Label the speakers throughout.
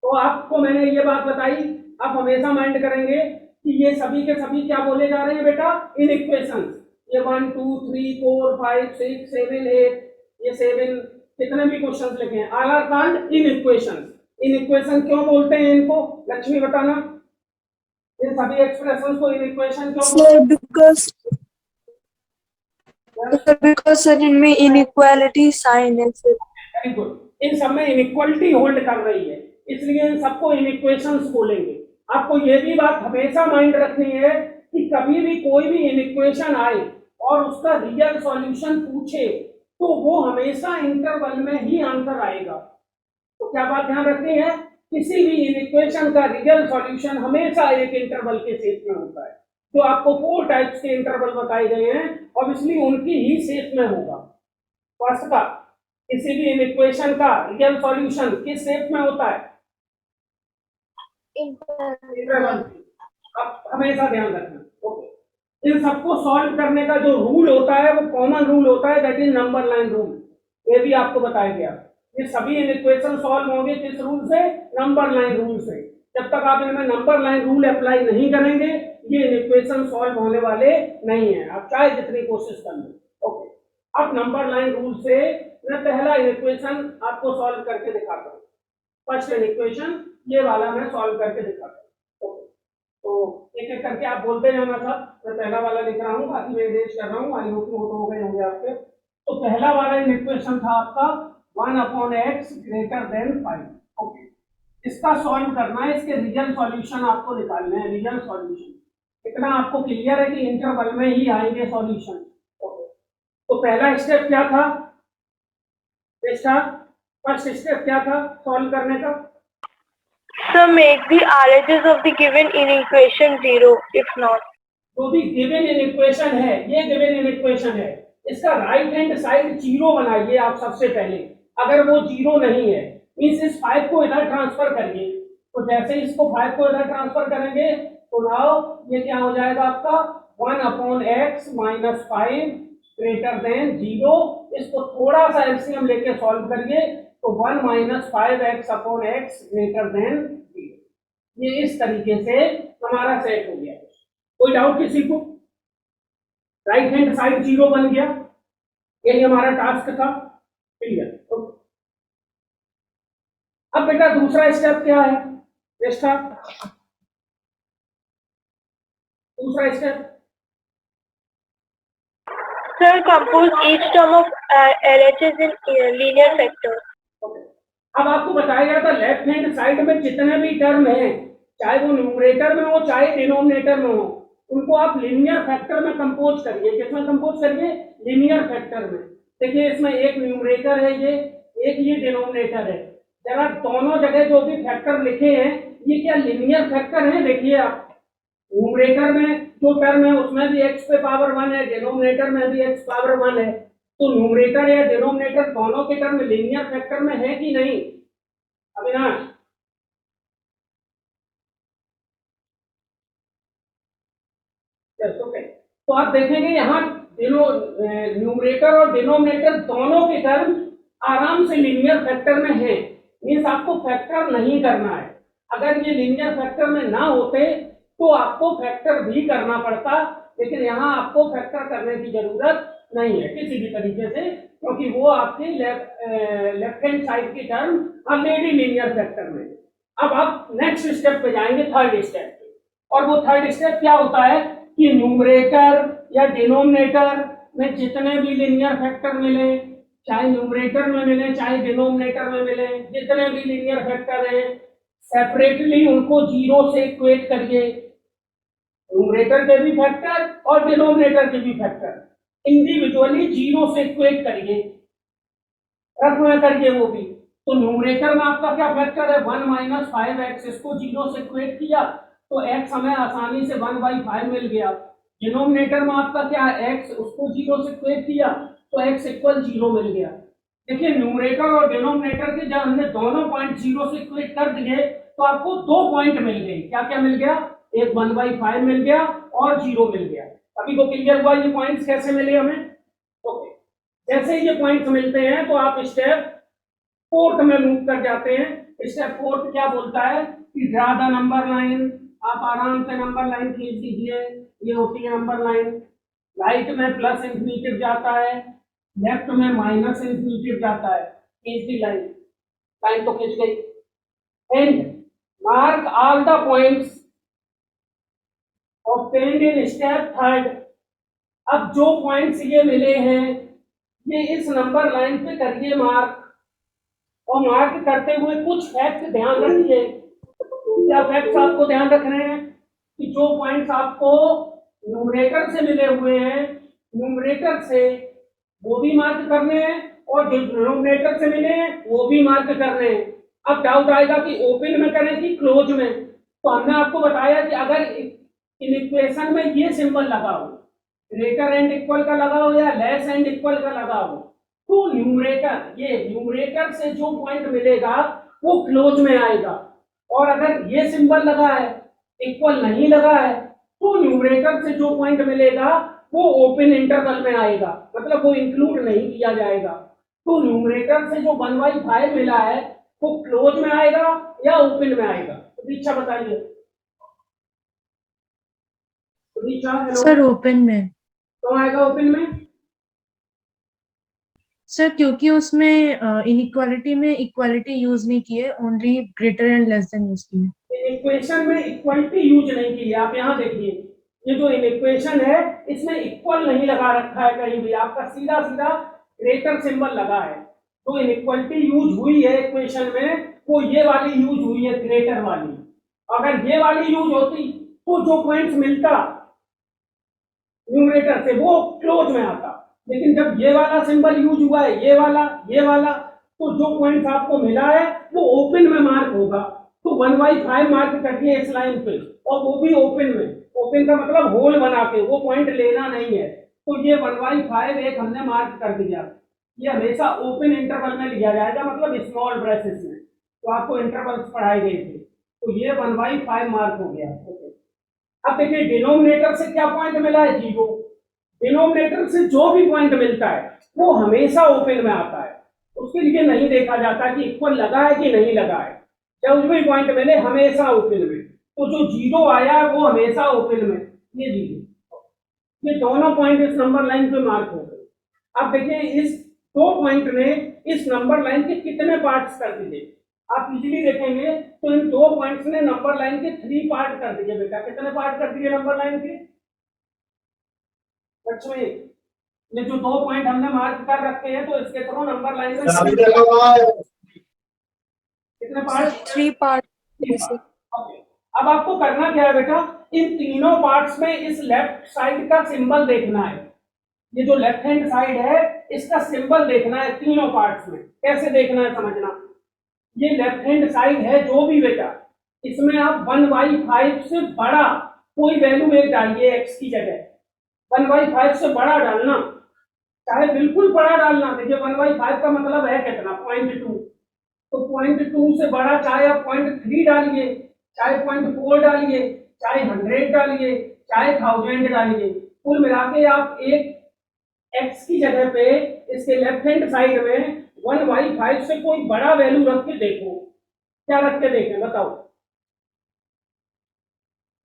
Speaker 1: तो आपको मैंने ये बात बताई, आप हमेशा माइंड करेंगे कि ये सभी के सभी क्या बोले जा रहे हैं बेटा, इन इक्वेशन। ये 1 2 3 4 5 6 7 8, ये 7 कितने भी क्वेश्चन लिखे हैं, all are called inequation. Inequation क्यों बोलते हैं इनको, लक्ष्मी बताना, इन सभी एक्सप्रेशन को इन इक्वेशन क्यों बोलते
Speaker 2: सर बिकॉज सर इनमें इनइक्वालिटी साइन है सर।
Speaker 1: वेरी गुड, इन सब में इनइक्वालिटी होल्ड कर रही है, इसलिए इन सबको इनइक्वेशंस बोलेंगे। आपको ये भी बात हमेशा माइंड रखनी है कि कभी भी कोई भी इनइक्वेशन आए और उसका रियल सॉल्यूशन पूछे तो वो हमेशा इंटरवल में ही आंसर आएगा। तो क्या बात ध्यान रखनी है, किसी भी इनइक्वेशन का रियल सॉल्यूशन हमेशा एक इंटरवल के शेप में होता है। जो आपको 4 टाइप्स के इंटरवल बताए गए हैं ऑब्वियसली उनकी ही शेप में होगा। फर्स्ट का, किसी भी इक्वेशन का रियल सॉल्यूशन किस शेप में होता है, इंटरवल। अब हमेशा ध्यान रखना। ओके, इन सबको सॉल्व करने का जो रूल होता है वो कॉमन रूल होता है, that is number line rule. ये भी आपको बताया गया, ये सभी इक्वेशन सॉल्व होंगे किस रूल से, नंबर लाइन रूल से। जब तक आप इनमें नंबर लाइन रूल अप्लाई नहीं करेंगे ये इक्वेशन सॉल्व होने वाले नहीं है, आप चाहे जितनी कोशिश कर लें। ओके, अब नंबर लाइन रूल से मैं पहला इक्वेशन आपको सॉल्व करके दिखाता हूँ। फर्स्ट इक्वेशन ये वाला मैं सॉल्व करके दिखाता हूँ। ओके, तो एक एक करके आप बोलते जाना था, मैं पहला वाला लिख रहा हूँ, बाकी मैं इरेज कर रहा हूँ, आई होप हो गए होंगे आपके। तो पहला वाला इक्वेशन था आपका 1/x ग्रेटर देन 5। ओके, इसका सॉल्व करना है, इसके रियल सॉल्यूशन आपको निकालने हैं, रियल सॉल्यूशन। इतना आपको क्लियर है कि इंटरवल में ही आएंगे सॉल्यूशन। ओके, तो पहला स्टेप क्या था, फर्स्ट स्टेप क्या था सॉल्व करने का,
Speaker 2: So make the RHS of the given inequation 0 if not.
Speaker 1: जो भी गिवन इन इक्वेशन है, ये गिवन इन इक्वेशन है, इसका राइट हैंड साइड जीरो बनाइए आप सबसे पहले। अगर वो जीरो नहीं है मीन्स इस 5 को इधर ट्रांसफर करिए, तो जैसे इसको 5 को इधर ट्रांसफर करेंगे तो नाउ ये क्या हो जाएगा आपका 1/x माइनस 5 ग्रेटर देन 0। इसको थोड़ा सा एलसीएम लेके सॉल्व करिए तो 1 माइनस 5x/x ग्रेटर देन 0। ये इस तरीके से हमारा सेट हो गया। कोई डाउट किसी को, राइट हैंड साइड जीरो बन गया, यही हमारा टास्क था, क्लियर। अब बेटा दूसरा स्टेप क्या है, दूसरा step
Speaker 2: Sir, compose each term of LHS in linear factors.
Speaker 1: अब आपको बताया गया था लेफ्ट हैंड साइड में जितने भी टर्म हैं, चाहे वो न्यूमरेटर में हो चाहे डिनोमिनेटर में हो, उनको आप लीनियर फैक्टर में कंपोज करिए। किसमें कंपोज करिए, लीनियर फैक्टर में। देखिए इसमें एक न्यूमरेटर है, ये एक ये डिनोमिनेटर है, जरा दोनों जगह जो भी फैक्टर लिखे हैं ये क्या लीनियर फैक्टर है। देखिए आप न्यूमरेटर में जो टर्म है उसमें भी x पे पावर 1 है, डिनोमिनेटर में भी x पावर 1 है, तो न्यूमरेटर या डिनोमिनेटर दोनों के टर्म लीनियर फैक्टर में है कि नहीं अविनाश, तो आप देखेंगे यहाँ न्यूमरेटर और डिनोमिनेटर दोनों के टर्म आराम से लीनियर फैक्टर में है, मीन्स आपको फैक्टर नहीं करना है। अगर ये लीनियर फैक्टर में ना होते तो आपको फैक्टर भी करना पड़ता, लेकिन यहाँ आपको फैक्टर करने की जरूरत नहीं है किसी भी तरीके से, क्योंकि वो आपकी लेफ्ट हैंड साइड की टर्म ऑलरेडी लीनियर फैक्टर में। अब आप नेक्स्ट स्टेप पे जाएंगे, थर्ड स्टेप पे, और वो थर्ड स्टेप क्या होता है कि न्यूमरेटर या डिनोमिनेटर में जितने भी लीनियर फैक्टर मिले, चाहे न्यूमरेटर में मिले चाहे डिनोमिनेटर में मिले, जितने भी लीनियर फैक्टर हैं सेपरेटली उनको जीरो से इक्वेट करिए। न्यूमरेटर के भी फैक्टर और डिनोमिनेटर के भी फैक्टर इंडिविजुअली जीरो से इक्वेट करिए, रफ में करिए वो भी। तो न्यूमरेटर में आपका क्या फैक्टर है 1 माइनस 5x, इसको जीरो से इक्वेट किया तो x हमें आसानी से 1/5 मिल गया। डिनोमिनेटर में आपका क्या है x, उसको जीरो से इक्वेट किया तो x इक्वल 0 मिल गया। देखिए न्यूमरेटर और डिनोमिनेटर के जब हमने दोनों पॉइंट जीरो से इक्वेट कर दिए तो आपको 2 पॉइंट मिल गए। क्या क्या मिल गया, एक 1/5 मिल गया और 0 मिल गया। अभी तो क्लियर हुआ ये पॉइंट्स कैसे मिले हमें। ओके, जैसे ये पॉइंट्स मिलते हैं तो आप स्टेप फोर्थ में मूव कर जाते हैं, स्टेप 4 क्या बोलता है कि ड्रा द नंबर लाइन। आप आराम से नंबर लाइन खींच दीजिए, ये होती है नंबर लाइन। राइट में प्लस इंफिनिटिव जाता है, लेफ्ट में माइनस इंफिनिटिव जाता है। खींच दी लाइन, लाइन तो खींच गई। And mark all the points obtained in step 3। अब जो पॉइंट्स ये मिले हैं ये इस नंबर लाइन पे करिए मार्क, और मार्क करते हुए कुछ फैक्ट ध्यान रखिए। क्या फैक्ट्स आपको ध्यान रखने हैं कि जो पॉइंट्स आपको न्यूमरेटर से मिले हुए हैं, न्यूमरेटर से वो भी मार्क करने हैं, और जो डिनोमिनेटर से मिले हैं वो भी मार्क करने हैं। अब डाउट आएगा कि ओपन में करें कि क्लोज में, तो हमने आपको बताया कि अगर इन इक्वेशन में ये सिंबल लगा हो, ग्रेटर एंड इक्वल का लगा हो या लेस एंड इक्वल का लगा हो, तो न्यूमरेटर, ये न्यूमरेटर से जो पॉइंट मिलेगा वो क्लोज में आएगा। और अगर ये सिंबल लगा है, इक्वल नहीं लगा है, तो न्यूमरेटर से जो पॉइंट मिलेगा वो ओपन इंटरवल में आएगा, मतलब वो इंक्लूड नहीं किया जाएगा। तो न्यूमरेटर से जो 1/5 मिला है वो क्लोज में आएगा या ओपन में आएगा? तो दीक्षा बताइए। दीक्षा, हेलो।
Speaker 3: सर ओपन में।
Speaker 1: क्यों आएगा ओपन में?
Speaker 3: सर क्योंकि उसमें इनइक्वालिटी में इक्वालिटी यूज नहीं की है, only greater and less than use की है।
Speaker 1: इक्वेशन में इक्वलिटी यूज नहीं की है। आप यहाँ देखिए, ये जो इक्वेशन है इसमें इक्वल नहीं लगा रखा है कहीं भी, आपका सीधा सीधा ग्रेटर सिंबल लगा है। तो इनइक्वालिटी यूज हुई है इक्वेशन में, वो ये वाली यूज हुई है, ग्रेटर वाली। अगर ये वाली यूज होती तो जो पॉइंट्स मिलता न्यूमरेटर से वो क्लोज में आता, लेकिन जब ये वाला सिंबल यूज हुआ है, ये वाला, तो जो पॉइंट्स आपको मिला है वो ओपन में मार्क होगा। तो 1/5 मार्क करके इस लाइन पे, और वो भी ओपन में। ओपन का मतलब होल बना के, वो पॉइंट लेना नहीं है। तो ये 1/5 एक हमने मार्क कर दिया। ये हमेशा ओपन इंटरवल में लिया जाएगा, मतलब स्मॉल ब्रेसेस में। तो आपको इंटरवल्स पढ़ाए गए थे, तो ये 1/5 मार्क हो गया। ओके, अब देखिए डिनोमिनेटर से क्या पॉइंट मिला है, 0। डिनोमिनेटर से जो भी पॉइंट मिलता है वो हमेशा ओपन में आता है। उसके लिए नहीं देखा जाता कि इक्वल लगा है कि नहीं लगा है, जब भी पॉइंट मिले हमेशा ओपन में। तो जो 0 आया वो हमेशा ओपन में, ये 0, ये दोनों पॉइंट इस नंबर लाइन पे मार्क हो गए। अब देखिए इस दो पॉइंट ने इस नंबर लाइन के कितने पार्ट्स कर दिए, आप इजीली देखेंगे तो इन दो पॉइंट्स ने नंबर लाइन के 3 पार्ट कर दिए। बेटा कितने पार्ट कर दिए नंबर लाइन के बच्चों? ये जो दो पॉइंट हमने मार्क कर रखे हैं, तो इसके थ्रू नंबर लाइन में कितने पार्ट?
Speaker 2: 3 पार्ट।
Speaker 1: ओके, अब आपको करना क्या है बेटा, इन तीनों पार्ट्स में इस लेफ्ट साइड का सिंबल देखना है। ये जो लेफ्ट हैंड साइड है इसका सिंबल देखना है तीनों पार्ट्स में। कैसे देखना है समझना, ये लेफ्ट हैंड साइड है जो भी बेटा, इसमें आप 1/5 से बड़ा कोई वैल्यू एक डालिए x की जगह। 1/5 से बड़ा डालना, चाहे बिल्कुल बड़ा डालना। देखिए 1/5 का मतलब है कितना, 0.2। तो 0.2 से बड़ा चाहे आप 0.3 डालिए, चाहे 0.4 डालिए, चाहे 100 डालिए, चाहे 1000 डालिए। कुल मिला के आप एक x की जगह पे इसके लेफ्ट हैंड साइड में 1/5 से कोई बड़ा वैल्यू रख के देखो। क्या रख के देखें बताओ,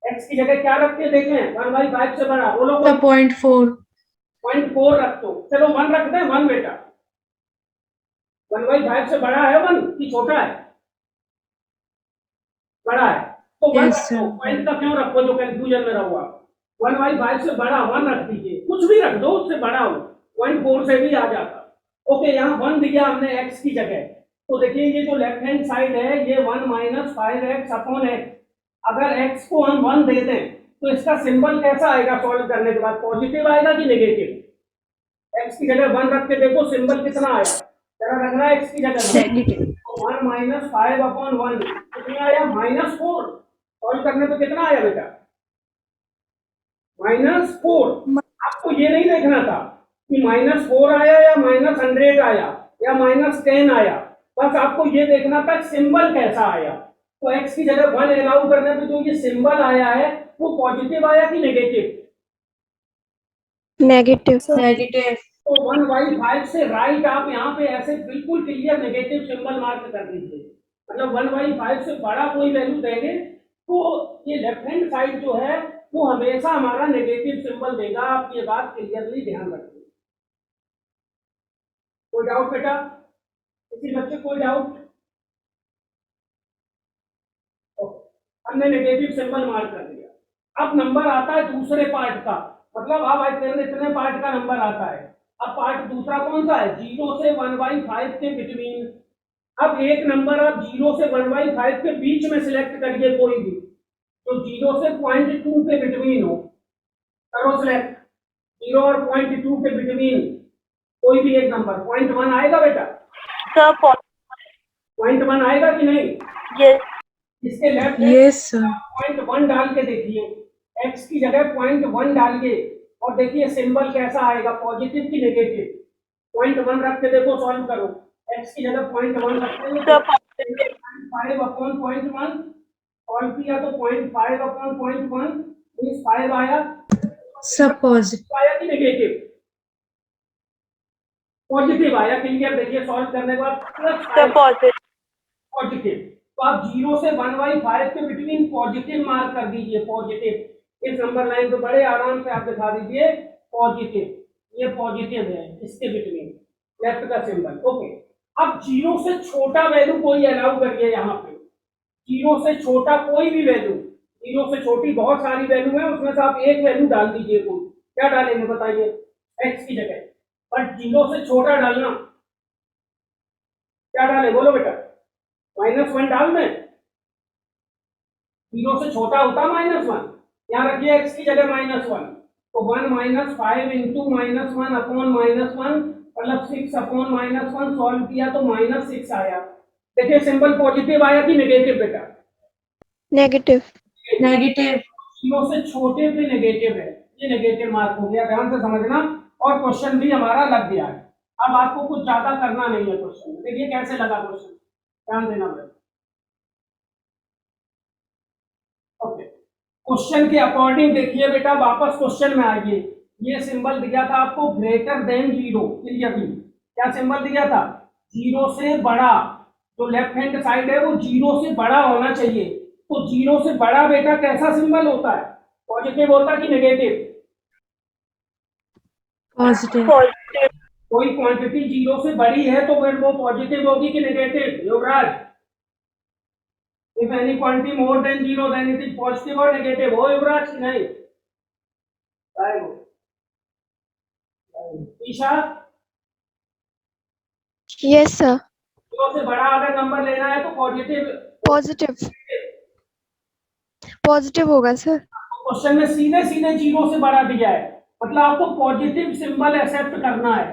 Speaker 1: x की जगह क्या रख के देखें? 1/5 से बड़ा बोलो।
Speaker 3: 0.4।
Speaker 1: 0.4 रख दो, चलो 1 रख दें। 1 बेटा 1/5 से बड़ा है 1 कि छोटा है? बड़ा है, तो 1
Speaker 3: Yes,
Speaker 1: रख दो।
Speaker 3: sir.
Speaker 1: पॉइंट का क्यों रखो जो कंफ्यूजन में रहो आप? 1/5 से बड़ा 1 रख दीजिए, कुछ भी रख दो उससे बड़ा हो, 0.4 से भी आ जाता। ओके, यहाँ 1 दिया हमने x की जगह। तो देखिए ये जो लेफ्ट हैंड साइड है ये 1 - 5x अपॉन x। अगर x को हम 1 दे दें तो इसका सिंबल कैसा आएगा सॉल्व करने के बाद, पॉजिटिव आएगा कि नेगेटिव? x की जगह 1 रख के देखो सिंबल कितना आया, जरा रख रहा है x की जगह
Speaker 3: नेगेटिव।
Speaker 1: 1 - 5 अपॉन 1 कितना आया? -4। सॉल्व करने पे कितना आया बेटा? -4। आपको ये नहीं देखना था कि -4 आया या -100 आया या -10 आया, बस आपको ये देखना था सिंबल कैसा आया। तो x की जगह 1 अलाउ करने पे जो ये सिंबल आया है वो पॉजिटिव आया कि नेगेटिव?
Speaker 2: नेगेटिव।
Speaker 3: नेगेटिव।
Speaker 1: तो 1/5 से राइट आप यहाँ पे ऐसे बिल्कुल क्लियर नेगेटिव सिंबल मार्क कर दीजिए। मतलब 1/5 से बड़ा कोई वैल्यू देंगे तो ये लेफ्ट हैंड साइड जो है वो हमेशा हमारा नेगेटिव सिंबल देगा। आप ये बात क्लियरली ध्यान रखिए। कोई डाउट बेटा, किसी बच्चे कोई डाउट? हमने नेगेटिव सिंबल मार्क कर दिया। अब नंबर आता है दूसरे पार्ट का, मतलब अब इतने पार्ट का नंबर आता है। अब पार्ट दूसरा कौन सा है? 0 से 1/5 के बिटवीन। अब एक नंबर आप 0 से 1/5 के बीच में सिलेक्ट करिए कोई भी, तो 0 से 0.2 के बिटवीन हो, करो सिलेक्ट। 0 और 0.2 के बिटवीन कोई भी एक नंबर। 0.1 आएगा बेटा?
Speaker 2: Sir,
Speaker 1: 0.1 आएगा कि नहीं?
Speaker 2: yes.
Speaker 1: इसके लेफ्ट
Speaker 3: Yes, sir.
Speaker 1: 0.1 डाल के देखिए, x की जगह 0.1 डालिए और देखिए सिंबल कैसा आएगा, पॉजिटिव की नेगेटिव। 0.1 रख के देखो, सॉल्व करो। x की जगह 0.1 रखते हैं,
Speaker 2: Sir,
Speaker 1: 5 अपॉन 0.1 सॉल्व किया तो 0.5 अपॉन 0.1 मीन्स 5 आया।
Speaker 3: Sir, positive.
Speaker 1: आया कि नेगेटिव? पॉजिटिव आया। क्लियर? देखिए सॉल्व करने के बाद प्लस
Speaker 2: sir, positive.
Speaker 1: पॉजिटिव। तो आप 0 से 1/5 के बिटवीन पॉजिटिव मार्क कर दीजिए, पॉजिटिव। इस नंबर लाइन को बड़े आराम से आप दिखा दीजिए पॉजिटिव। ये पॉजिटिव है, इसके बिटवीन लेफ्ट का सिंबल। ओके, अब 0 से छोटा वैल्यू कोई अलाउ करिए यहाँ पे। 0 से छोटा कोई भी वैल्यू, 0 से छोटी बहुत सारी वैल्यू है, उसमें से आप एक वैल्यू डाल दीजिए। कोई क्या डालेंगे बताइए? x की जगह, बट 0 से छोटा डालना। क्या डाले बोलो बेटा? -1 डाल दें? 0 से छोटा होता -1। यहाँ रखिए x की जगह -1, तो 1 - 5 इंटू -1 अपॉन -1 मतलब 6 अपॉन -1 सॉल्व किया तो -6 आया। देखिए सिंबल पॉजिटिव आया कि नेगेटिव बेटा?
Speaker 2: Negative.
Speaker 3: Negative.
Speaker 1: 0 से छोटे पे नेगेटिव है, ये नेगेटिव मार्क हो गया। ध्यान से समझना, और क्वेश्चन भी हमारा लग गया है। अब आपको कुछ ज्यादा करना नहीं है क्वेश्चन में। देखिए कैसे लगा क्वेश्चन, ध्यान देना बेटा। ओके, क्वेश्चन के अकॉर्डिंग देखिए बेटा, वापस क्वेश्चन में आइए। ये सिंबल दिया था आपको ग्रेटर देन 0। क्लियरली क्या सिंबल दिया था? 0 से बड़ा। जो लेफ्ट हैंड साइड है वो 0 से बड़ा होना चाहिए। तो 0 से बड़ा बेटा कैसा सिंबल होता है? पॉजिटिव होता कि नेगेटिव?
Speaker 3: Positive.
Speaker 2: Positive.
Speaker 1: कोई क्वांटिटी 0 से बड़ी है तो फिर वो पॉजिटिव होगी कि negative? Yuvraj, if any quantity more than 0 then it is positive और नेगेटिव। हो युवराज कि नहीं? Isha,
Speaker 2: Yes, sir.
Speaker 1: 0 से बड़ा अगर नंबर लेना है तो पॉजिटिव।
Speaker 2: Positive. Positive होगा सर।
Speaker 1: क्वेश्चन में सीधे सीधे 0 से बड़ा दिया है, मतलब आपको पॉजिटिव सिंबल एक्सेप्ट करना है।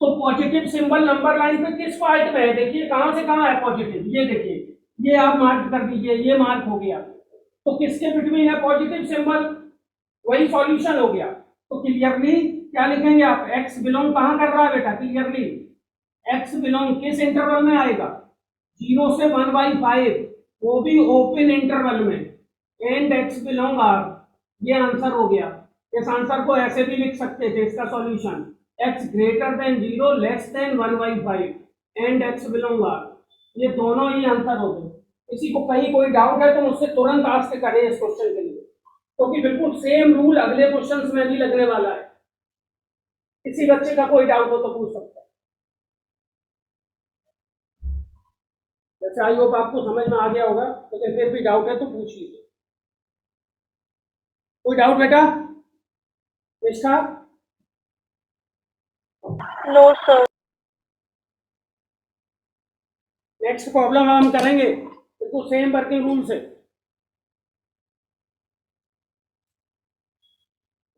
Speaker 1: तो पॉजिटिव सिंबल नंबर लाइन पे किस पार्ट में है? देखिए कहां से कहां है पॉजिटिव, ये देखिए, ये आप मार्क कर दीजिए, ये मार्क हो गया। तो किसके बिटवीन है पॉजिटिव सिंबल? वही सॉल्यूशन हो गया। तो क्लियरली क्या लिखेंगे आप? x बिलोंग कहां कर रहा है बेटा? क्लियरली x बिलोंग किस इंटरवल में आएगा? 0 से 1/5, वो भी ओपन इंटरवल में, एंड x बिलोंग r। ये आंसर हो गया। इस आंसर को ऐसे भी लिख सकते थे, इसका solution x greater than 0 less than 1/5 and x belong r। ये दोनों ही आंसर हो गए। किसी को कहीं कोई डाउट है तो मुझसे तुरंत आस्क करें इस क्वेश्चन के लिए, क्योंकि तो बिल्कुल सेम रूल अगले क्वेश्चंस में भी लगने वाला है। किसी बच्चे का कोई डाउट हो तो पूछ सकता है। जैसे आई होप आपको समझ में आ गया होगा, लेकिन फिर भी डाउट है तो पूछ लीजिए। कोई डाउट बेटा? निष्ठा?
Speaker 2: No, sir.
Speaker 1: नेक्स्ट प्रॉब्लम हम करेंगे बिल्कुल सेम वर्किंग रूल से।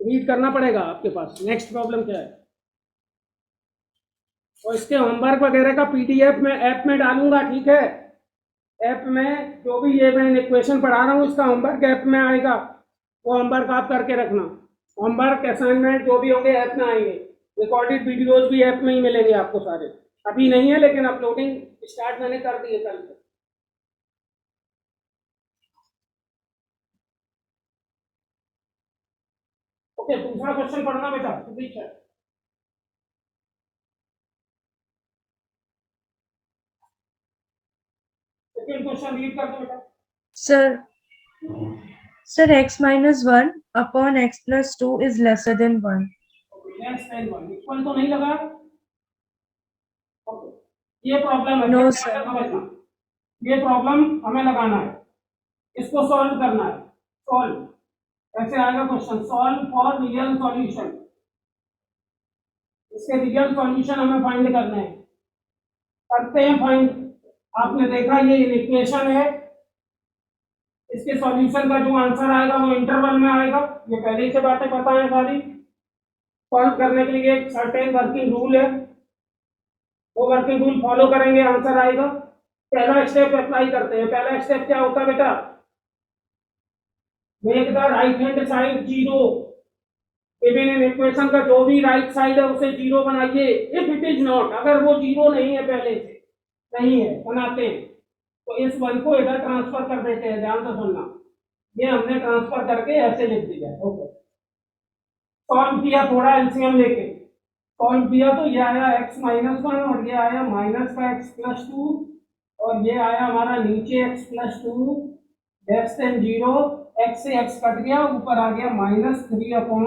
Speaker 1: रीड करना पड़ेगा आपके पास नेक्स्ट प्रॉब्लम क्या है, और इसके होमवर्क वगैरह का पीडीएफ में ऐप में डालूंगा, ठीक है? ऐप में जो भी ये मैं इक्वेशन पढ़ा रहा हूँ इसका होमवर्क ऐप में आएगा, वो होमवर्क आप करके रखना। होमवर्क असाइनमेंट जो भी होंगे ऐप में आएंगे। रिकॉर्डेड वीडियोज भी ऐप में ही मिलेंगे आपको सारे। अभी नहीं है लेकिन अपलोडिंग स्टार्ट मैंने कर दी है कल से। ओके, दूसरा क्वेश्चन पढ़ना बेटा, ठीक है? सेकंड क्वेश्चन रीड कर दो बेटा।
Speaker 3: Sir, x minus 1 upon x plus 2 is lesser than 1.
Speaker 1: Less than 1 equal तो नहीं लगा। ओके, ये प्रॉब्लम है,
Speaker 3: No,
Speaker 1: ध्यान
Speaker 3: sir.
Speaker 1: से समझना, ये प्रॉब्लम हमें लगाना है, इसको सॉल्व करना है। सॉल्व ऐसे आएगा question, solve for real solution, इसके रियल सॉल्यूशन हमें फाइंड करने हैं। करते हैं फाइंड। आपने देखा ये इक्वेशन है, इसके सॉल्यूशन का जो आंसर आएगा वो इंटरवल में आएगा, ये पहले ही से बातें पता है सारी। सॉल्व करने के लिए एक सर्टेन वर्किंग रूल है, वो वर्किंग रूल फॉलो करेंगे, आंसर आएगा। पहला स्टेप अप्लाई करते हैं। पहला स्टेप क्या होता है बेटा, make the right hand side zero. Given in equation का जो भी राइट साइड है उसे जीरो बनाइए। इफ इट इज नॉट, अगर वो जीरो नहीं है, पहले से नहीं है, बनाते हैं तो इस वन को इधर ट्रांसफर कर देते हैं। ध्यान से सुनना, ये हमने ट्रांसफर करके ऐसे लिख दिया। ओके, सॉल्व किया थोड़ा एलसीएम लेके, सॉल्व किया तो ये आया x माइनस 1 और ये आया माइनस का x प्लस 2 और ये आया हमारा नीचे x plus 2 less than 0। x से x कट गया, ऊपर आ गया माइनस 3 अपॉन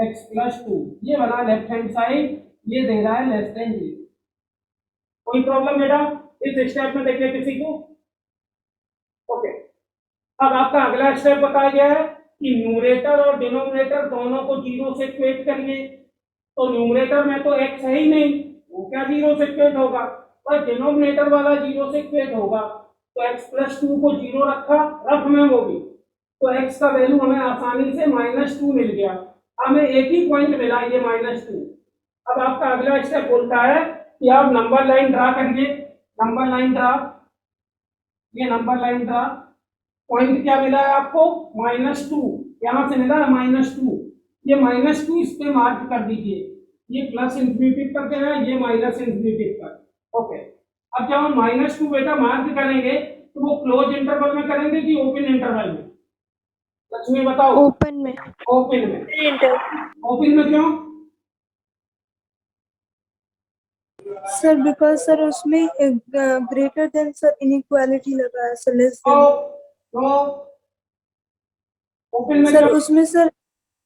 Speaker 1: x प्लस 2। ये बना लेफ्ट हैंड साइड, ये दे रहा है लेस देन 0। कोई प्रॉब्लम बेटा इस स्टेप में देखिए किसी को? ओके, अब आपका अगला स्टेप बताया गया है कि न्यूमरेटर और डिनोमिनेटर दोनों को जीरो से इक्वेट करिए। तो न्यूमरेटर में तो x है ही नहीं, वो क्या जीरो से इक्वेट होगा, पर डिनोमिनेटर वाला जीरो से इक्वेट होगा। तो x प्लस 2 को जीरो रखा, रफ में वो भी, तो x का वैल्यू हमें आसानी से -2 मिल गया। हमें एक ही पॉइंट मिला, ये -2। अब आपका अगला स्टेप बोलता है कि आप नंबर लाइन ड्रा करिए। नंबर लाइन ड्रा, ये नंबर लाइन ड्रा। पॉइंट क्या मिला है आपको, -2, यहां से मिला है -2। ये -2 इस पे मार्क कर दीजिए, ये प्लस इंफिनिटी पर क्या है, ये माइनस इंफिनिटी पर। ओके, अब जब हम -2 बेटा मार्क करेंगे तो वो क्लोज इंटरवल में करेंगे कि ओपन इंटरवल में? लक्ष्मी बताओ।
Speaker 2: ओपन में।
Speaker 1: ओपन में।
Speaker 2: इंटर
Speaker 1: ओपन में क्यों?
Speaker 2: सर बिकॉज सर उसमें ग्रेटर देन सर इनइक्वालिटी लगा है सर, लेस
Speaker 1: तो
Speaker 2: देन
Speaker 1: ओपन में
Speaker 2: सर,
Speaker 1: क्यों?
Speaker 2: उसमें सर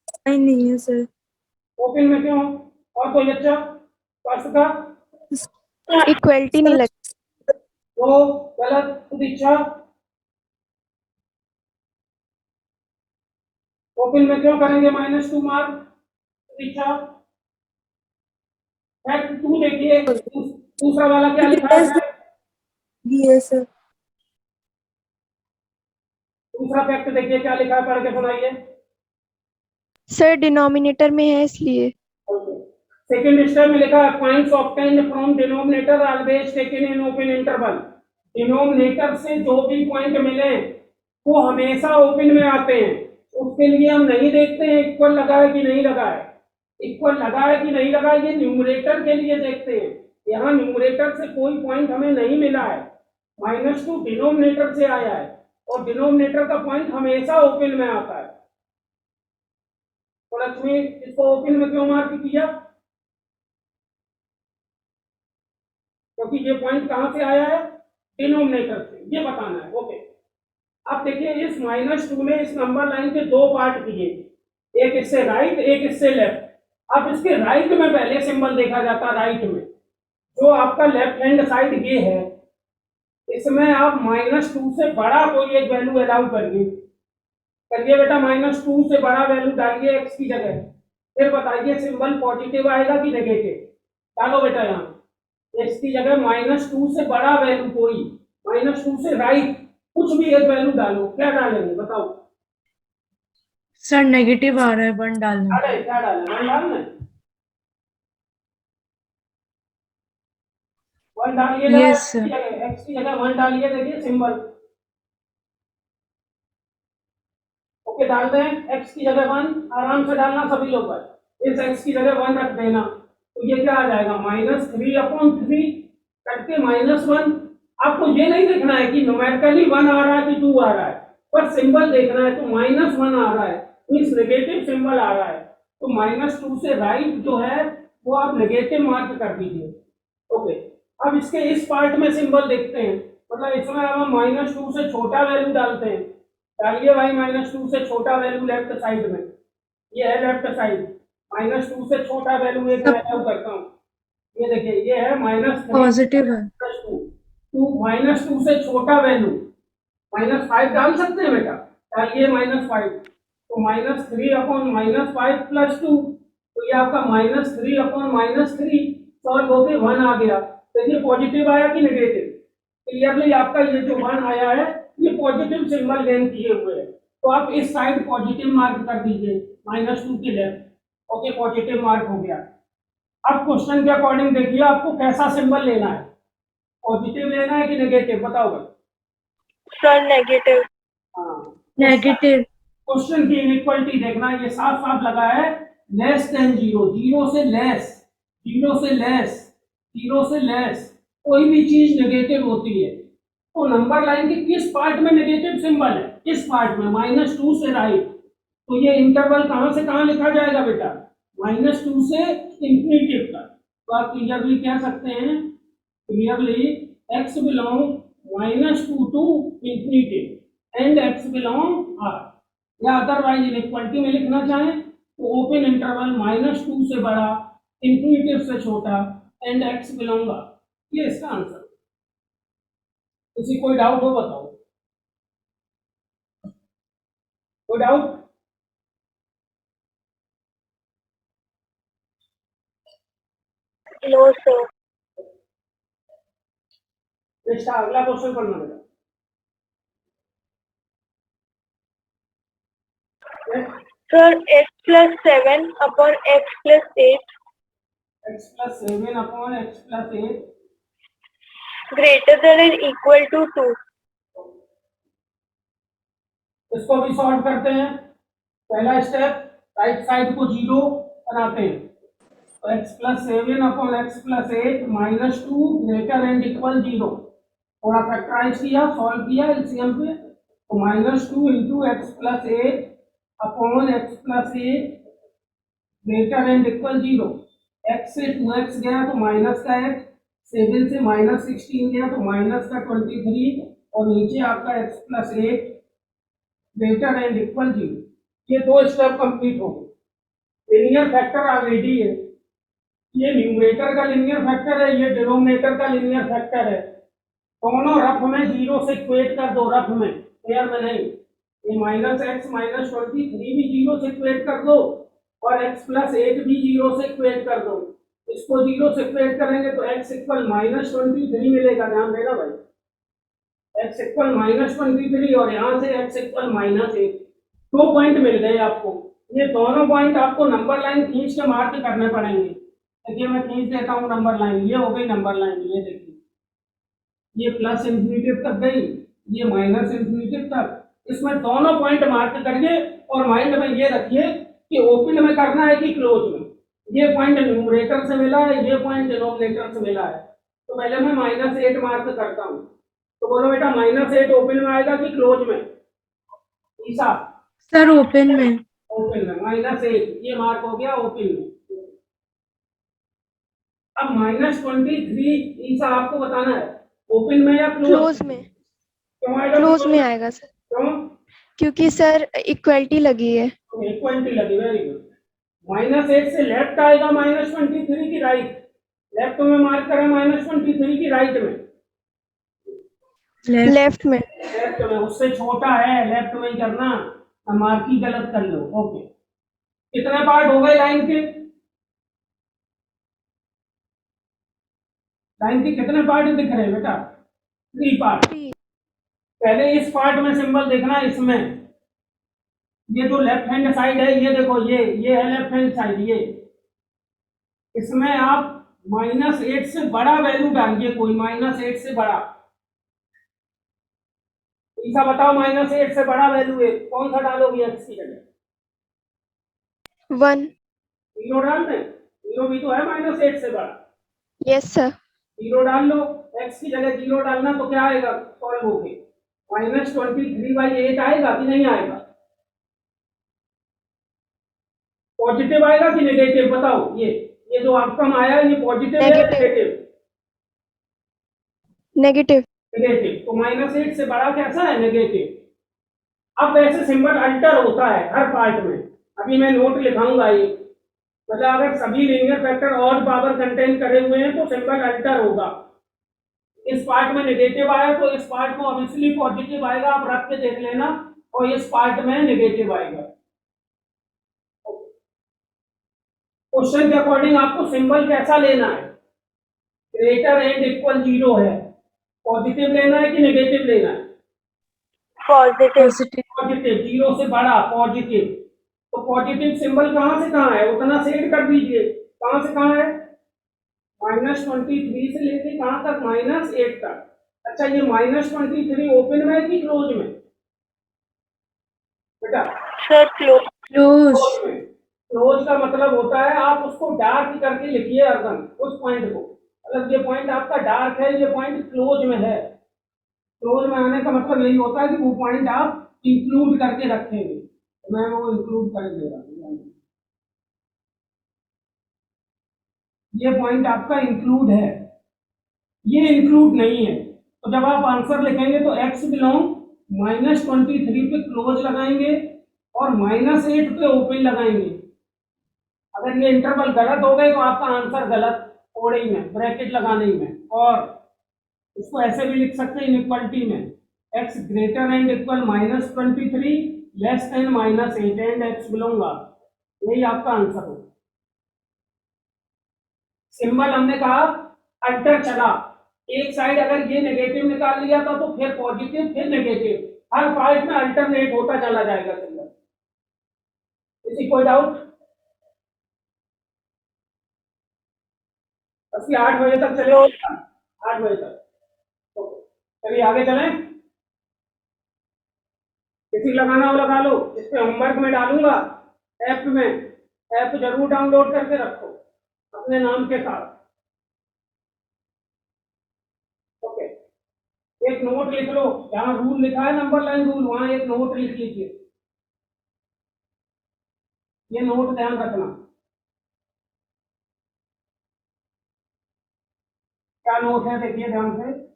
Speaker 2: साइन नहीं है सर।
Speaker 1: ओपन में क्यों? और कोई अच्छा फर्स्ट का
Speaker 2: इक्वालिटी नहीं लगी।
Speaker 1: तो गलत दीक्षा। ओपन में क्यों करेंगे -2 मार्क दीक्षा? फैक्ट 2 देखिए, दूसरा वाला क्या लिखा है?
Speaker 2: ये सर
Speaker 1: दूसरा फैक्ट देखिए क्या लिखा है, पढ़ के सुनाइए।
Speaker 2: सर डिनोमिनेटर में है इसलिए।
Speaker 1: सेकंड स्टेप में लिखा है points obtained from denominator always taken in open interval. Denominator से जो भी पॉइंट मिले वो हमेशा ओपन में आते हैं। उसके लिए हम नहीं देखते हैं इक्वल लगा है कि नहीं लगा है, इक्वल लगा है कि नहीं लगा, ये न्यूमरेटर के लिए देखते हैं। यहाँ न्यूमरेटर से कोई पॉइंट हमें नहीं मिला है, -2 डिनोमिनेटर से आया है और डिनोमिनेटर का पॉइंट हमेशा ओपन में आता है। तो लक्ष्मी इसको ओपन में क्यों मार्क किया? क्योंकि ये पॉइंट कहां से आया है, डिनोमिनेटर से, ये बताना है। ओके, अब देखिए इस -2 में इस नंबर लाइन के दो पार्ट किए, एक इससे राइट एक इससे लेफ्ट। अब इसके राइट में पहले सिंबल देखा जाता है, राइट में जो आपका लेफ्ट हैंड साइड ये है, इसमें आप -2 से बड़ा कोई एक वैल्यू अलाउ करिए। करिए बेटा, -2 से बड़ा वैल्यू डालिए x की जगह, फिर बताइए सिंबल पॉजिटिव आएगा कि नेगेटिव। डालो बेटा यहाँ x की जगह -2 से बड़ा वैल्यू कोई, -2 से राइट कुछ भी एक वैल्यू डालो, क्या डालेंगे बताओ?
Speaker 3: सर नेगेटिव आ रहा है, 1 डालना।
Speaker 1: अरे क्या डालना, 1 डालना है, 1 डालिए जरा,
Speaker 3: Yes, sir.
Speaker 1: x की जगह 1 डालिए, देखिए सिंबल। ओके, डाल दें x की जगह 1, आराम से डालना सभी लोग पर। इस x की जगह 1 रख देना, तो ये क्या आ जाएगा -3/3 कट के -1। आपको ये नहीं देखना है कि न्यूमेरिकली 1 आ रहा है कि 2 आ रहा है, पर सिंबल देखना है। तो -1 आ रहा है, मींस नेगेटिव सिंबल आ रहा है, तो -2 से राइट जो है वो आप नेगेटिव मार्क कर दीजिए। ओके, अब इसके इस पार्ट में सिंबल देखते हैं, मतलब इसमें अब हम -2 से छोटा वैल्यू डालते हैं। डालिए भाई -2 से छोटा वैल्यू लेफ्ट साइड में, ये है लेफ्ट साइड। -2 से छोटा वैल्यू एक मैं अलाउ करता हूँ, ये देखिए ये है -3
Speaker 3: पॉजिटिव है।
Speaker 1: +2। -2 से छोटा वैल्यू -5 डाल सकते हैं बेटा, डालिए -5, तो -3 अपॉन -5 +2, तो ये आपका -3 अपॉन -3 सॉल्व होके 1 आ गया। देखिए पॉजिटिव आया कि नेगेटिव, क्लियरली आपका ये जो 1 आया है ये पॉजिटिव सिंबल गेन किए हुए है, तो आप इस साइड पॉजिटिव मार्क कर दीजिए -2 के लेफ्ट। ओके, पॉजिटिव मार्क हो गया। अब क्वेश्चन के अकॉर्डिंग देखिए आपको कैसा सिंबल लेना है, पॉजिटिव लेना है कि नेगेटिव, बताओ भाई।
Speaker 2: Sir negative.
Speaker 1: हाँ,
Speaker 3: नेगेटिव।
Speaker 1: क्वेश्चन की इनइक्वालिटी देखना, ये साफ साफ लगा है लेस देन 0, 0 से लेस, 0 से लेस, 0 से लेस, कोई भी चीज नेगेटिव होती है तो नंबर लाइन के किस पार्ट में नेगेटिव सिंबल है, किस पार्ट में, -2 से राइट, तो ये इंटरवल कहां से कहां लिखा जाएगा बेटा, -2 से इंफिनिटी तक। तो आप क्लियरली कह सकते हैं, clearly x belong -2 to infinity and x belong r, या अदरवाइज इनइक्वालिटी में लिखना चाहें तो ओपन इंटरवल -2 से बड़ा, इंफिनिटी से छोटा एंड x बिलोंग r, ये इसका आंसर। किसी कोई डाउट हो बताओ, कोई डाउट?
Speaker 2: No sir.
Speaker 1: नेक्स्ट अगला क्वेश्चन पढ़ना बेटा।
Speaker 2: Sir x+7 upon x+8
Speaker 1: x+7 upon x+8
Speaker 2: greater than and equal to 2।
Speaker 1: इसको भी सॉल्व करते हैं। पहला स्टेप, राइट साइड को 0 बनाते हैं, तो x+7 upon x+8 -2 greater and equal 0, थोड़ा फैक्टराइज किया, सॉल्व किया एलसीएम पे, तो -2 into x+8 upon x+8 greater and equal 0, x से 2x गया तो माइनस का x, 7 से -16 गया तो माइनस का 23, और नीचे आपका x+8 ग्रेटर एंड इक्वल 0। ये दो स्टेप कंप्लीट हो गए। लिनियर फैक्टर ऑलरेडी है, ये न्यूमरेटर का लिनियर फैक्टर है, ये डिनोमिनेटर का लिनियर फैक्टर है, दोनों रफ में 0 से इक्वेट कर दो, रफ में, पेयर में नहीं। ये -x -23 भी 0 से इक्वेट कर दो और x+8 भी 0 से इक्वेट कर दो। इसको 0 से इक्वेट करेंगे तो x इक्वल -23 मिलेगा, ध्यान देना भाई, x इक्वल -23 और यहाँ से x इक्वल -1, 2 पॉइंट मिल गए आपको। ये दोनों पॉइंट आपको नंबर लाइन खींच के मार्क करने पड़ेंगे। देखिए मैं खींच देता हूँ नंबर लाइन, ये हो गई नंबर लाइन, ये देखिए ये प्लस इंफिनिटी तक गई, ये माइनस इंफिनिटी तक, इसमें दोनों पॉइंट मार्क करिए और माइंड में ये रखिए कि ओपन में करना है कि क्लोज में। ये पॉइंट न्यूमरेटर से मिला है, ये पॉइंट डिनोमिनेटर से मिला है, तो पहले मैं -8 मार्क करता हूँ, तो बोलो बेटा -8 ओपन में आएगा कि क्लोज में, ईसा?
Speaker 3: सर ओपन में।
Speaker 1: ओपन में -8, ये मार्क हो गया ओपन में। अब -23 ईसा आपको बताना है ओपन में या
Speaker 2: क्लोज में।
Speaker 1: क्यों आएगा
Speaker 2: क्लोज में आएगा सर,
Speaker 1: क्यों?
Speaker 2: क्योंकि सर इक्वलिटी लगी है।
Speaker 1: इक्वलिटी लगी, वेरी गुड। -8 से लेफ्ट आएगा -23 की राइट, लेफ्ट में मार्क करें -23 की राइट में,
Speaker 2: लेफ्ट में।
Speaker 1: लेफ्ट में, उससे छोटा है, लेफ्ट में ही करना, मार्क ही गलत कर लो। ओके, कितने पार्ट हो गए लाइन के, लाइन के कितने पार्ट दिख रहे हैं बेटा? 3 पार्ट। पहले इस पार्ट में सिंबल देखना, इसमें ये जो लेफ्ट हैंड साइड है, ये देखो ये है लेफ्ट हैंड साइड, ये इसमें आप -8 से बड़ा वैल्यू डालिए, कोई -8 से बड़ा, ऐसा बताओ -8 से बड़ा वैल्यू है कौन सा डालोगे x की जगह?
Speaker 2: 1।
Speaker 1: 0 डाल दें, 0 भी तो है -8 से बड़ा,
Speaker 2: यस सर।
Speaker 1: 0 डाल लो, x की जगह 0 डालना तो क्या आएगा, सॉल्व हो गए, -23/8 आएगा कि नहीं आएगा? पॉजिटिव आएगा कि नेगेटिव, बताओ, ये जो आउटकम आया ये पॉजिटिव है या नेगेटिव?
Speaker 2: नेगेटिव।
Speaker 1: नेगेटिव, तो -8 से बड़ा कैसा है? नेगेटिव। अब वैसे सिंबल अल्टर होता है हर पार्ट में, अभी मैं नोट लिखाऊंगा ये, मतलब अगर सभी linear factor odd power contain करे हुए हैं तो सिंबल अल्टर होगा। इस पार्ट में नेगेटिव आया तो इस पार्ट में ऑब्वियसली पॉजिटिव आएगा, आप रख के देख लेना, और इस पार्ट में नेगेटिव आएगा। क्वेश्चन के अकॉर्डिंग आपको सिंबल कैसा लेना है? ग्रेटर एंड इक्वल 0 है, पॉजिटिव लेना है कि नेगेटिव लेना है?
Speaker 2: पॉजिटिव।
Speaker 3: पॉजिटिव।
Speaker 1: पॉजिटिव, 0 से बड़ा पॉजिटिव। तो पॉजिटिव सिंबल कहां से कहां है उतना सेट कर दीजिए, कहां से कहां है? -23 से लेके कहां तक? -8 तक। अच्छा, ये -23 ओपन में है कि क्लोज में बेटा?
Speaker 2: Sir close.
Speaker 3: क्लोज।
Speaker 1: क्लोज में। क्लोज का मतलब होता है आप उसको डार्क करके लिखिए हरदम उस पॉइंट को, मतलब ये पॉइंट आपका डार्क है, ये पॉइंट क्लोज में है। क्लोज में आने का मतलब यही होता है कि वो पॉइंट आप इंक्लूड करके रखेंगे, तो मैं वो इंक्लूड कर दे रहा हूँ, ये पॉइंट आपका इंक्लूड है, ये इंक्लूड नहीं है। तो जब आप आंसर लिखेंगे तो x बिलोंग -23 पे क्लोज लगाएंगे और -8 पे ओपन लगाएंगे। अगर ये इंटरवल गलत हो गए तो आपका आंसर गलत, थोड़े ही में ब्रैकेट लगाने ही में। और इसको ऐसे भी लिख सकते हैं इनइक्वालिटी में, x greater and equal -23 less than -8 and x belong R, यही आपका आंसर हो। सिंबल हमने कहा अल्टर चला, एक साइड अगर ये नेगेटिव निकाल लिया था तो फिर पॉजिटिव फिर नेगेटिव, हर पार्ट में अल्टरनेट होता चला जाएगा सिंबल। किसी कोई डाउट? बस 8 बजे तक चले, 8 बजे तक। चलिए आगे चलें, किसी लगाना हो लगा लो, इस पे होमवर्क में डालूंगा ऐप में, ऐप जरूर डाउनलोड करके रखो अपने नाम के साथ। ओके, एक नोट लिख लो, जहां रूल लिखा है नंबर लाइन रूल वहां एक नोट लिख लीजिए, ये नोट ध्यान रखना। क्या नोट है देखिए ध्यान से।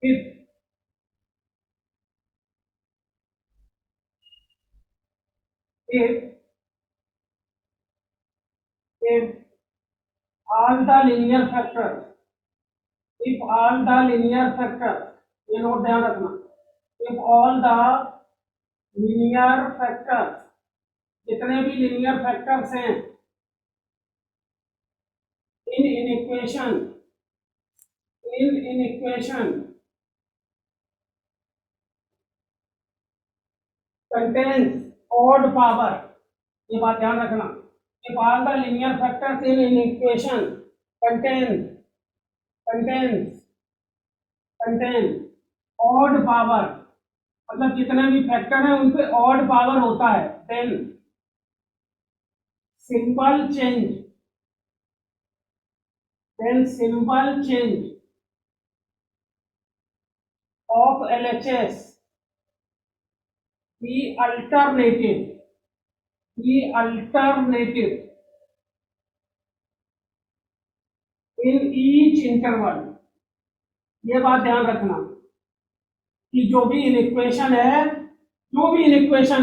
Speaker 1: If if if all the linear factors, if all the linear factors, ये नोट ध्यान रखना, if all the linear factors, जितने भी linear factors हैं in an equation, in an equation contains odd power, ये बात ध्यान रखना, if all the linear factors in an equation contains contain odd power, मतलब जितने भी फैक्टर हैं उन पे ऑड पावर होता है, then simple change of LHS the alternative in each interval, ये बात ध्यान रखना कि जो भी इनइक्वेशन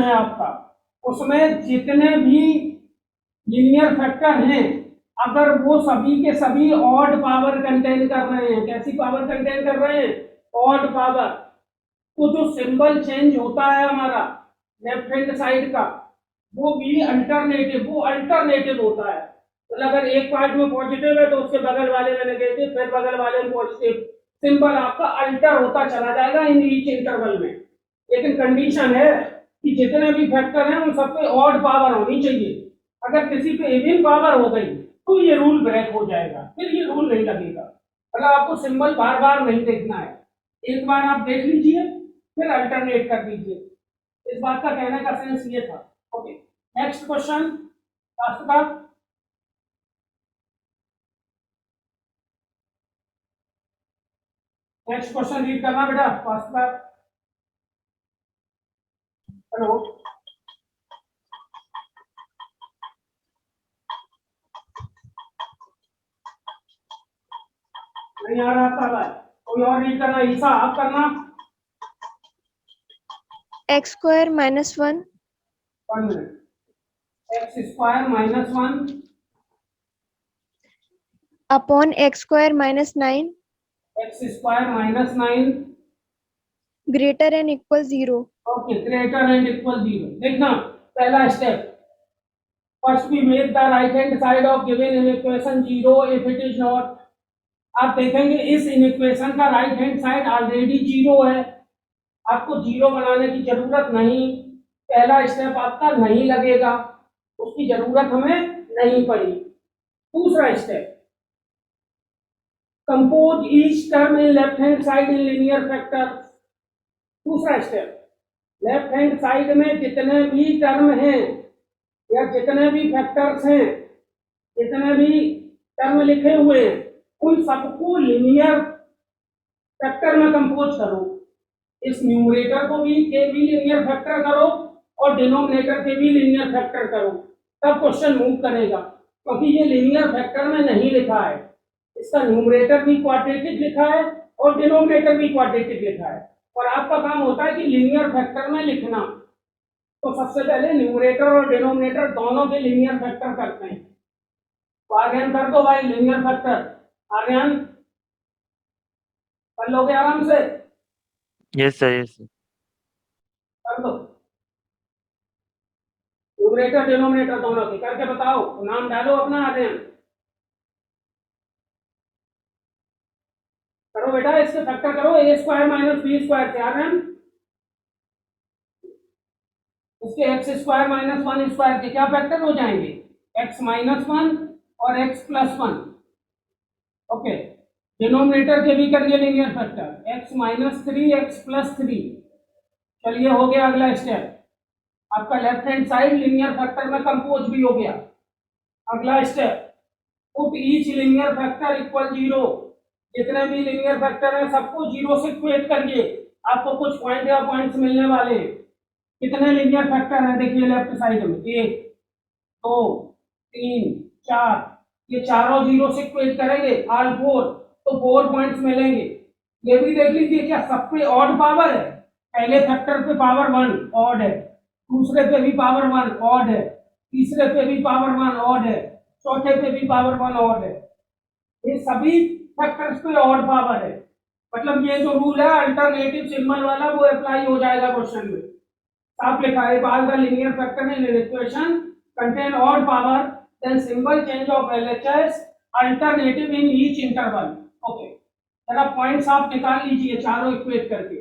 Speaker 1: है आपका, उसमें जितने भी लीनियर फैक्टर हैं अगर वो सभी के सभी ऑड पावर कंटेन कर रहे हैं, कैसी पावर कंटेन कर रहे हैं? ऑड पावर, तो जो सिंबल चेंज होता है हमारा लेफ्ट हैंड साइड का वो भी अल्टरनेटिव होता है, मतलब अगर एक पार्ट में पॉजिटिव है तो उसके बगल वाले में नेगेटिव, फिर बगल वाले में पॉजिटिव, सिंबल आपका अल्टर होता चला जाएगा इन ईच इंटरवल में। लेकिन कंडीशन है कि जितने भी फैक्टर हैं उन सब पे ऑड पावर होनी चाहिए, अगर किसी पे इवन पावर हो गई तो ये रूल ब्रेक हो जाएगा, फिर ये रूल नहीं लगेगा। मतलब आपको सिंबल बार बार नहीं देखना है, एक बार आप देख लीजिए फिर अल्टरनेट कर दीजिए, इस बात का कहने का सेंस ये था। ओके, नेक्स्ट क्वेश्चन लास्ट का, नेक्स्ट क्वेश्चन रीड करना बेटा फास्ट का। हेलो, नहीं आ रहा था भाई, कोई और रीड करना, ईसा आप करना।
Speaker 2: x square minus 1
Speaker 1: 1 minute, x square minus 1
Speaker 2: upon x square minus 9
Speaker 1: x square minus 9
Speaker 2: greater than equal 0.
Speaker 1: Okay, greater and equal 0। देखना पहला step, first we make the right hand side of given equation 0 if it is not. आप देखेंगे इस equation का right hand side already 0 है, आपको 0 बनाने की जरूरत नहीं। पहला स्टेप आपका नहीं लगेगा, उसकी जरूरत हमें नहीं पड़ी। दूसरा step, compose each term in left hand side in linear factor. दूसरा स्टेप, लेफ्ट हैंड साइड में जितने भी टर्म हैं या जितने भी फैक्टर्स हैं, जितने भी टर्म लिखे हुए हैं, उन सबको लीनियर फैक्टर में कंपोज करो। इस न्यूमरेटर को भी लीनियर फैक्टर करो और डिनोमिनेटर के भी लीनियर फैक्टर करो, तब क्वेश्चन मूव करेगा। क्योंकि ये लीनियर फैक्टर में नहीं लिखा है, इसका न्यूमरेटर भी क्वाड्रेटिक लिखा है और डिनोमिनेटर भी क्वाड्रेटिक लिखा है, और आपका काम होता है कि लीनियर फैक्टर में लिखना। तो सबसे पहले न्यूमरेटर और डिनोमिनेटर दोनों के लीनियर फैक्टर करते हैं। तो आर्यन कर दो भाई लीनियर फैक्टर, आर्यन कर लोगे आराम से,
Speaker 4: यस सर, यस सर।
Speaker 1: कर दो। न्यूमरेटर डिनोमिनेटर दोनों के करके बताओ, नाम डालो अपना आर्यन। करो बेटा, इसके फैक्टर करो, ए स्क्वायर माइनस बी स्क्वायर से आर्यन, इसके एक्स स्क्वायर माइनस 1 स्क्वायर के क्या फैक्टर हो जाएंगे, एक्स माइनस 1 और एक्स प्लस 1। ओके, डिनोमिनेटर के भी करिए linear factor, x minus 3 x plus 3। चलिए हो गया अगला स्टेप, आपका left hand side linear factor में कंपोज भी हो गया। अगला step, put each linear factor equal 0। जितने भी लीनियर फैक्टर हैं सबको 0 से इक्वेट करिए, आपको कुछ पॉइंट या पॉइंट्स मिलने वाले हैं। कितने लीनियर फैक्टर हैं देखिए लेफ्ट साइड में, 1 2 3 4, ये चारों 0 से इक्वेट करेंगे, ऑल 4, तो 4 पॉइंट्स मिलेंगे। ये भी देख लीजिए क्या सब पे ऑड पावर है, पहले फैक्टर पे पावर 1 ऑड है, दूसरे पे भी पावर 1 ऑड है, तीसरे पे भी पावर 1 ऑड है, चौथे पे भी पावर 1 ऑड है। ये सभी फैक्टर्स पे ऑड पावर है, मतलब ये जो रूल है अल्टरनेटिव सिंबल वाला वो अप्लाई हो जाएगा क्वेश्चन में। साफ लिखा है, बाल का linear factor in equation contain odd power then symbol change of LHS alternative in each interval. Okay, जरा पॉइंट्स आप निकाल लीजिए चारों इक्वेट करके।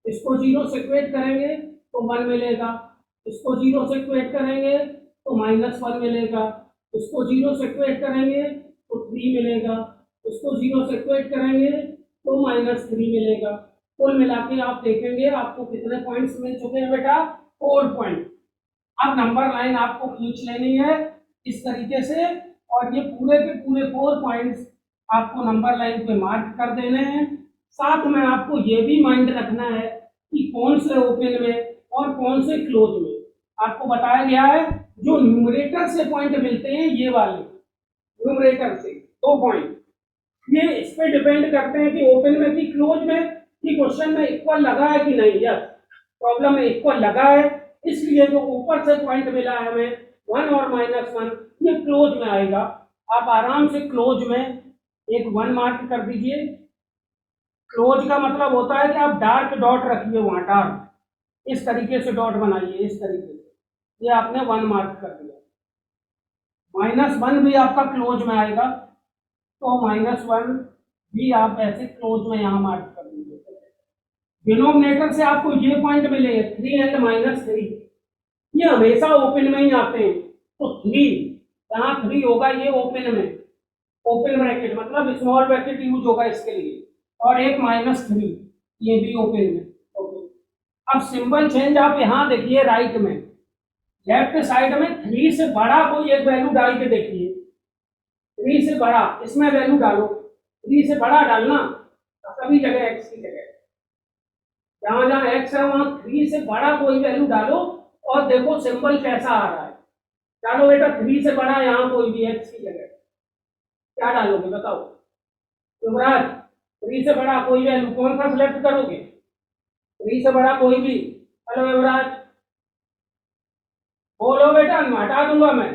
Speaker 1: इसको 0 से इक्वेट करेंगे तो 1 मिलेगा, इसको 0 से इक्वेट करेंगे तो -1 मिलेगा, इसको 0 से इक्वेट करेंगे तो 3 मिलेगा, इसको 0 से इक्वेट करेंगे तो -3 मिलेगा। कुल मिला के आप देखेंगे आपको कितने पॉइंट्स मिल चुके हैं बेटा, 4 पॉइंट। अब नंबर लाइन आपको खींच लेनी है इस तरीके से, और ये पूरे के पूरे 4 पॉइंट्स आपको नंबर लाइन पे मार्क कर देने हैं। साथ में आपको ये भी माइंड रखना है कि कौन से ओपन में और कौन से क्लोज में। आपको बताया गया है जो न्यूमरेटर से पॉइंट मिलते हैं, ये वाले न्यूमरेटर से 2 पॉइंट, ये इस पे डिपेंड करते हैं कि ओपन में कि क्लोज में, कि क्वेश्चन में इक्वल लगा है कि नहीं। यस, प्रॉब्लम में इक्वल लगा है, इसलिए जो ऊपर से पॉइंट मिला है हमें 1 और -1, ये क्लोज में आएगा। आप आराम से क्लोज में एक 1 मार्क कर दीजिए। क्लोज का मतलब होता है कि आप डार्क डॉट रखिए वहां, डार्क इस तरीके से डॉट बनाइए, इस तरीके से, ये आपने 1 मार्क कर दिया। -1 भी आपका क्लोज में आएगा, तो -1 भी आप ऐसे क्लोज में यहाँ मार्क कर दीजिए। डिनोमिनेटर से आपको ये पॉइंट मिलेंगे 3 एंड -3, ये हमेशा ओपन में ही आते हैं। तो 3 यहाँ 3 होगा, ये ओपन में, ओपन ब्रैकेट मतलब स्मॉल ब्रैकेट यूज होगा इसके लिए, और एक -3 ये भी ओपन में। ओके, अब सिंबल चेंज आप यहाँ देखिए राइट में, लेफ्ट साइड में 3 से बड़ा कोई एक वैल्यू डाल के देखिए, 3 से बड़ा इसमें वैल्यू डालो, 3 से बड़ा डालना सभी जगह x की जगह, जहां जहां x है वहां 3 से बड़ा कोई वैल्यू डालो और देखो सिंबल कैसा आ रहा है। डालो बेटा 3 से बड़ा यहाँ कोई भी x की जगह, क्या डालोगे बताओ युवराज? 3 से बड़ा कोई वैल्यू कौन सा सिलेक्ट करोगे? 3 से बड़ा कोई भी। हेलो युवराज, बोलो बेटा, हटा दूंगा मैं,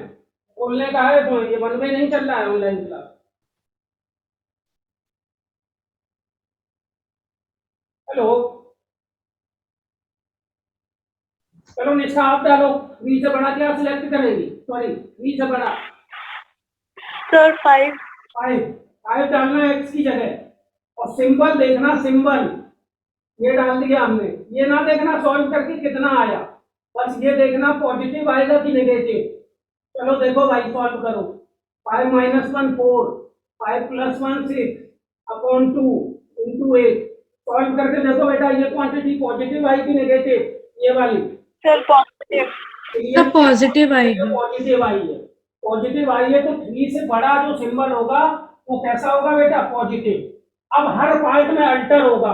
Speaker 1: बोलने का है तो ये वन में नहीं चल रहा है ऑनलाइन क्लास। हेलो, चलो निष्ठा आप डालो, 3 से बड़ा क्या सिलेक्ट करेंगी? सॉरी, 3 से बड़ा
Speaker 2: सर 5।
Speaker 1: 5 डालना है x की जगह, और सिंबल देखना, सिंबल ये डाल दिया हमने। ये ना देखना सॉल्व करके कितना आया, बस ये देखना पॉजिटिव आएगा कि नेगेटिव। चलो देखो भाई, सॉल्व करो। 5 - 1 4, 5 + 1 6 अपॉन 2 इंटू 8। सॉल्व करके देखो बेटा, ये क्वांटिटी पॉजिटिव आई कि नेगेटिव? ये वाली
Speaker 2: सर पॉजिटिव।
Speaker 3: सब पॉजिटिव आएगी।
Speaker 1: पॉजिटिव आई है। पॉजिटिव आई है तो 3 से बड़ा जो सिंबल होगा वो कैसा होगा बेटा? पॉजिटिव। अब हर पार्ट में अल्टर होगा,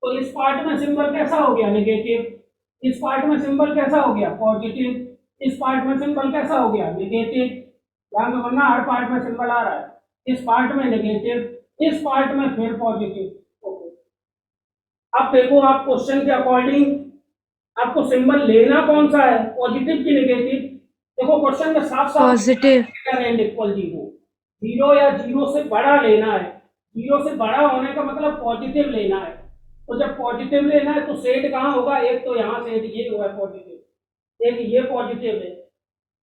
Speaker 1: तो इस पार्ट में सिंबल कैसा हो गया? नेगेटिव। इस पार्ट में सिंबल कैसा हो गया? पॉजिटिव। इस पार्ट में सिंबल कैसा हो गया? नेगेटिव। ध्यान रखना, हर पार्ट में सिंबल आ रहा है। इस पार्ट में नेगेटिव, इस पार्ट में फिर पॉजिटिव। ओके, अब देखो आप क्वेश्चन के अकॉर्डिंग आपको सिंबल लेना कौन सा है, पॉजिटिव की नेगेटिव? देखो क्वेश्चन में साफ साफ
Speaker 3: पॉजिटिव।
Speaker 1: इक्वल 0, 0 या 0 से बड़ा लेना है। 0 से बड़ा होने का मतलब पॉजिटिव लेना है। तो जब पॉजिटिव लेना है तो सेट कहाँ होगा? एक तो यहाँ सेट ये हुआ है पॉजिटिव, एक ये पॉजिटिव है,